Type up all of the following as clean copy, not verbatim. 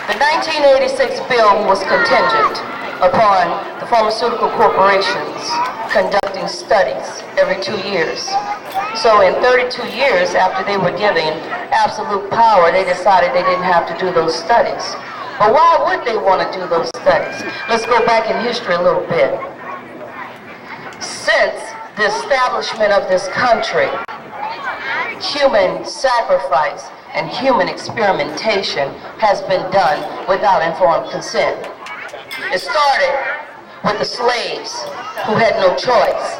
The 1986 bill was contingent upon the pharmaceutical corporations conducting studies every 2 years. So in 32 years after they were given absolute power, they decided they didn't have to do those studies. But why would they want to do those studies? Let's go back in history a little bit. Since the establishment of this country, human sacrifice and human experimentation has been done without informed consent. It started with the slaves who had no choice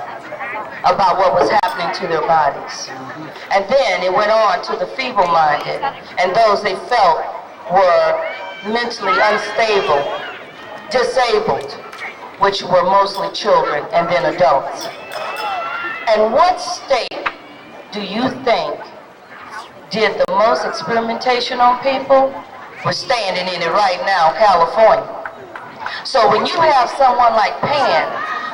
about what was happening to their bodies. And then it went on to the feeble-minded and those they felt were mentally unstable, disabled, which were mostly children and then adults. And what state do you think did the most experimentation on people? We're standing in it right now, California. So when you have someone like Pan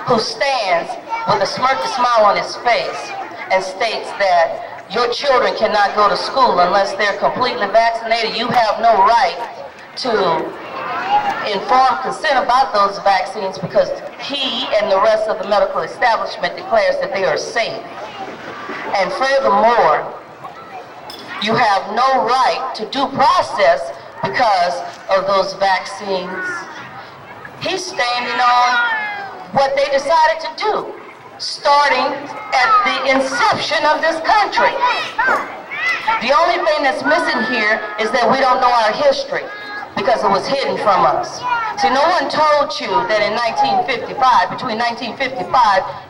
who stands with a smirk and smile on his face and states that your children cannot go to school unless they're completely vaccinated, you have no right to informed consent about those vaccines because he and the rest of the medical establishment declares that they are safe. And furthermore, you have no right to due process because of those vaccines. He's standing on what they decided to do, starting at the inception of this country. The only thing that's missing here is that we don't know our history, because it was hidden from us. See, no one told you that in 1955, between 1955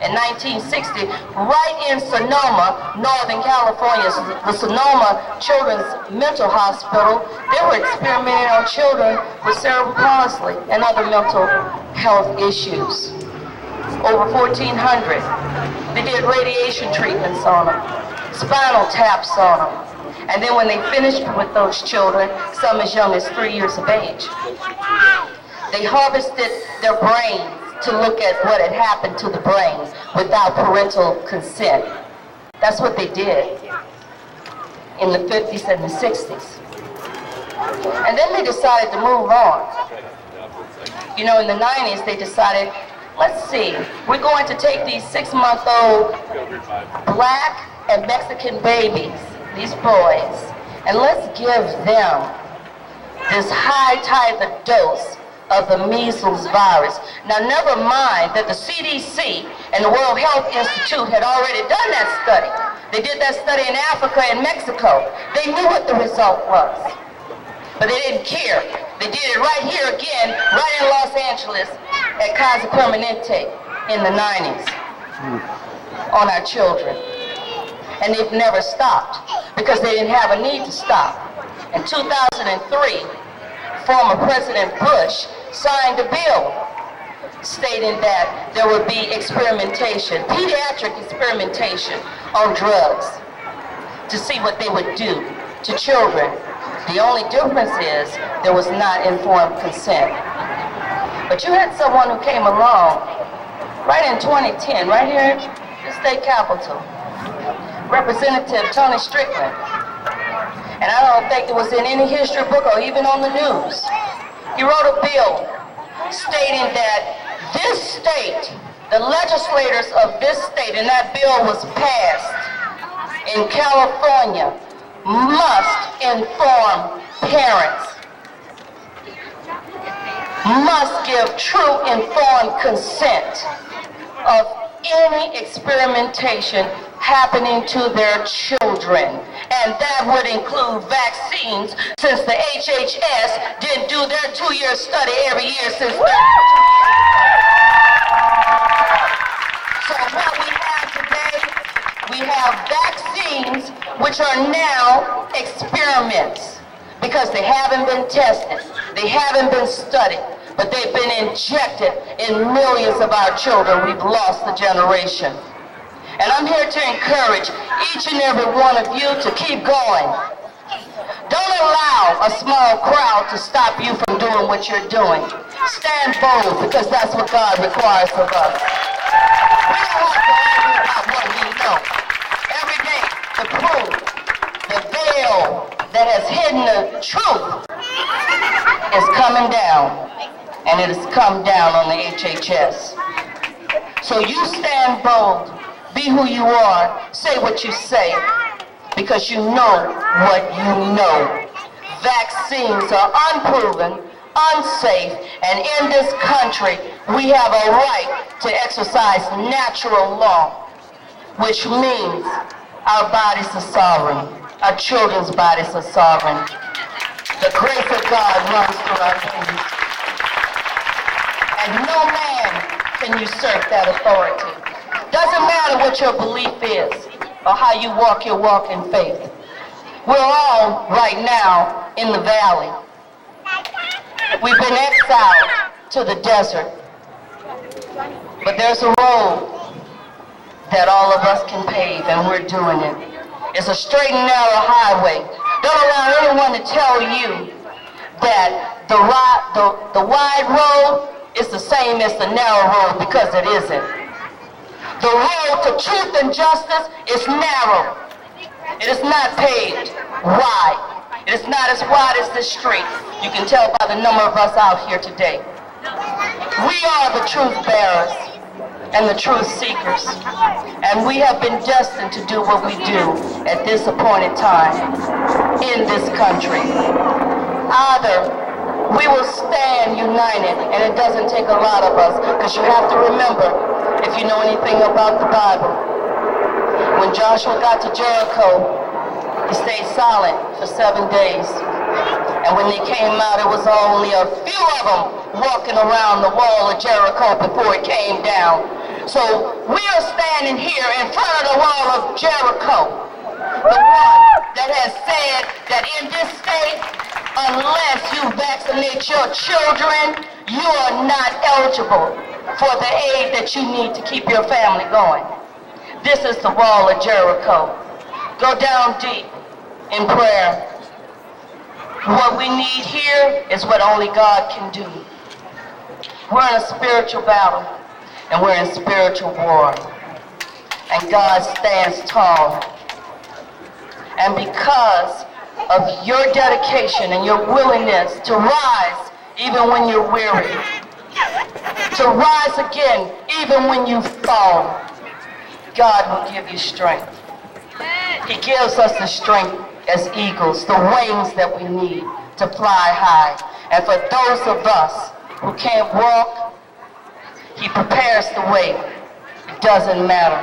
and 1960, right in Sonoma, Northern California, the Sonoma Children's Mental Hospital, they were experimenting on children with cerebral palsy and other mental health issues. Over 1,400. They did radiation treatments on them, spinal taps on them. And then when they finished with those children, some as young as 3 years of age, they harvested their brains to look at what had happened to the brain without parental consent. That's what they did in the 50s and the 60s. And then they decided to move on. You know, in the 90s, they decided, let's see, we're going to take these 6-month-old black and Mexican babies, these boys, and let's give them this high titer dose of the measles virus. Now, never mind that the CDC and the World Health Institute had already done that study. They did that study in Africa and Mexico. They knew what the result was, but they didn't care. They did it right here again, right in Los Angeles at Kaiser Permanente in the 90s on our children. And they've never stopped because they didn't have a need to stop. In 2003, former President Bush signed a bill stating that there would be experimentation, pediatric experimentation on drugs to see what they would do to children. The only difference is there was not informed consent. But you had someone who came along right in 2010, right here at the state capitol, Representative Tony Strickland. And I don't think it was in any history book or even on the news. He wrote a bill stating that this state, the legislators of this state, and that bill was passed in California, must inform parents, must give true informed consent of any experimentation happening to their children. And that would include vaccines, since the HHS didn't do their 2-year study every year since 32 years. So what we have today, we have vaccines which are now experiments because they haven't been tested, they haven't been studied, but they've been injected in millions of our children. We've lost the generation. And I'm here to encourage each and every one of you to keep going. Don't allow a small crowd to stop you from doing what you're doing. Stand bold, because that's what God requires of us. We don't have to argue about what we know. Every day, the proof, the veil that has hidden the truth is coming down, and it has come down on the HHS. So you stand bold, be who you are, say what you say, because you know what you know. Vaccines are unproven, unsafe, and in this country, we have a right to exercise natural law, which means our bodies are sovereign, our children's bodies are sovereign. The grace of God runs through our veins, and no man can usurp that authority. Doesn't matter what your belief is or how you walk your walk in faith. We're all right now in the valley. We've been exiled to the desert, but there's a road that all of us can pave, and we're doing it. It's a straight and narrow highway. Don't allow anyone to tell you that the wide road is the same as the narrow road, because it isn't. The road to truth and justice is narrow. It is not paved wide. It is not as wide as this street. You can tell by the number of us out here today. We are the truth bearers and the truth seekers. And we have been destined to do what we do at this appointed time in this country. Either we will stand united, and it doesn't take a lot of us, because you have to remember, if you know anything about the Bible, when Joshua got to Jericho, he stayed silent for 7 days. And when they came out, it was only a few of them walking around the wall of Jericho before it came down. So we are standing here in front of the wall of Jericho, the one that has said that in this state, unless you vaccinate your children, you are not eligible for the aid that you need to keep your family going. This is the wall of Jericho. Go down deep in prayer. What we need here is what only God can do. We're in a spiritual battle, and we're in spiritual war. And God stands tall. And because of your dedication and your willingness to rise even when you're weary, to rise again even when you fall, God will give you strength. He gives us the strength as eagles, the wings that we need to fly high. And for those of us who can't walk, He prepares the way. It doesn't matter.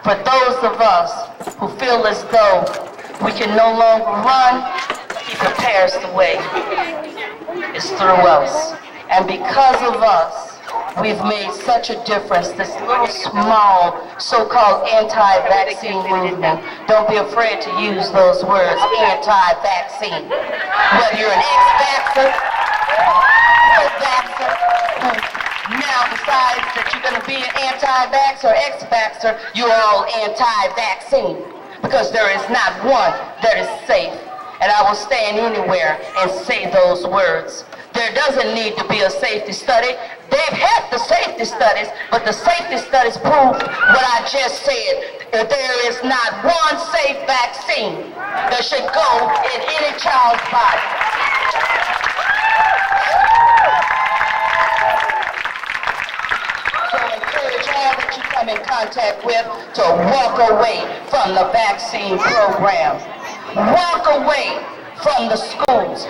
For those of us who feel as though we can no longer run, He prepares the way. It's through us. And because of us, we've made such a difference. This little small so-called anti-vaccine movement. Don't be afraid to use those words, anti-vaccine. Whether you're an ex-vaxxer, pro-vaxxer, who now decides that you're going to be an anti-vaxxer or ex-vaxxer, you're all anti-vaccine. Because there is not one that is safe. And I will stand anywhere and say those words. There doesn't need to be a safety study. They've had the safety studies, but the safety studies prove what I just said, that there is not one safe vaccine that should go in any child's body. So encourage all that you come in contact with to walk away from the vaccine program. Walk away from the schools.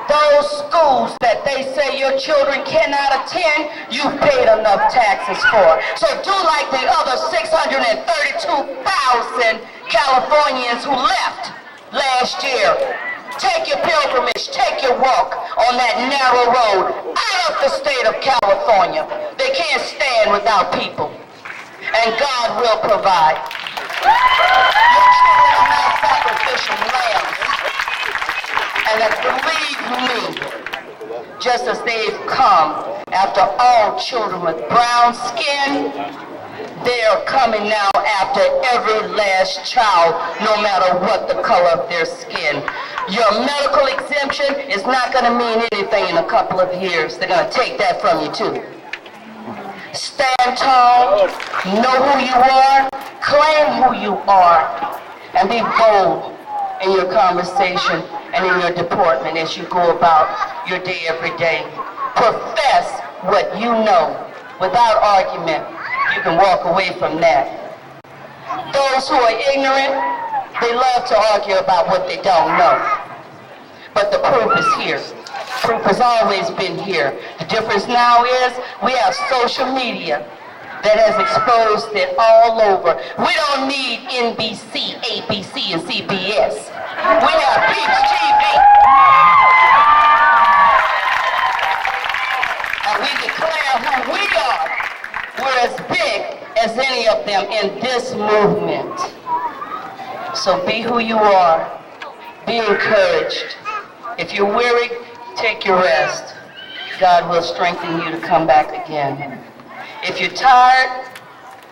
Those schools that they say your children cannot attend, you've paid enough taxes for. So do like the other 632,000 Californians who left last year. Take your pilgrimage, take your walk on that narrow road out of the state of California. They can't stand without people. And God will provide. Your children are not sacrificial lambs. And believe me, just as they've come after all children with brown skin, they are coming now after every last child, no matter what the color of their skin. Your medical exemption is not going to mean anything in a couple of years. They're going to take that from you too. Stand tall, know who you are, claim who you are, and be bold in your conversation and in your deportment as you go about your day every day. Profess what you know without argument. You can walk away from that. Those who are ignorant, they love to argue about what they don't know. But the proof is here. Proof has always been here. The difference now is we have social media that has exposed it all over. We don't need NBC, ABC, and CBS. We have Peeps TV. And we declare who we are. We're as big as any of them in this movement. So be who you are. Be encouraged. If you're weary, take your rest. God will strengthen you to come back again. If you're tired,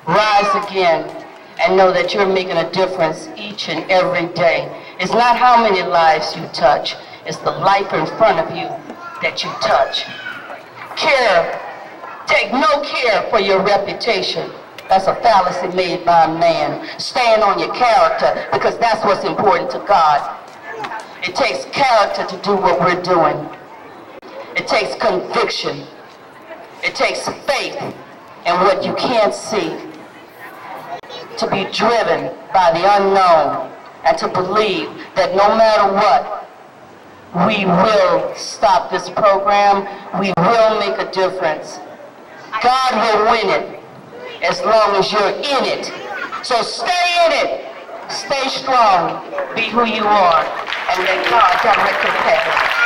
rise again and know that you're making a difference each and every day. It's not how many lives you touch, it's the life in front of you that you touch. Care. Take no care for your reputation. That's a fallacy made by a man. Stand on your character because that's what's important to God. It takes character to do what we're doing. It takes conviction. It takes faith in what you can't see. To be driven by the unknown and to believe that no matter what, we will stop this program. We will make a difference. God will win it as long as you're in it. So stay in it. Stay strong. Be who you are. And let God direct your path.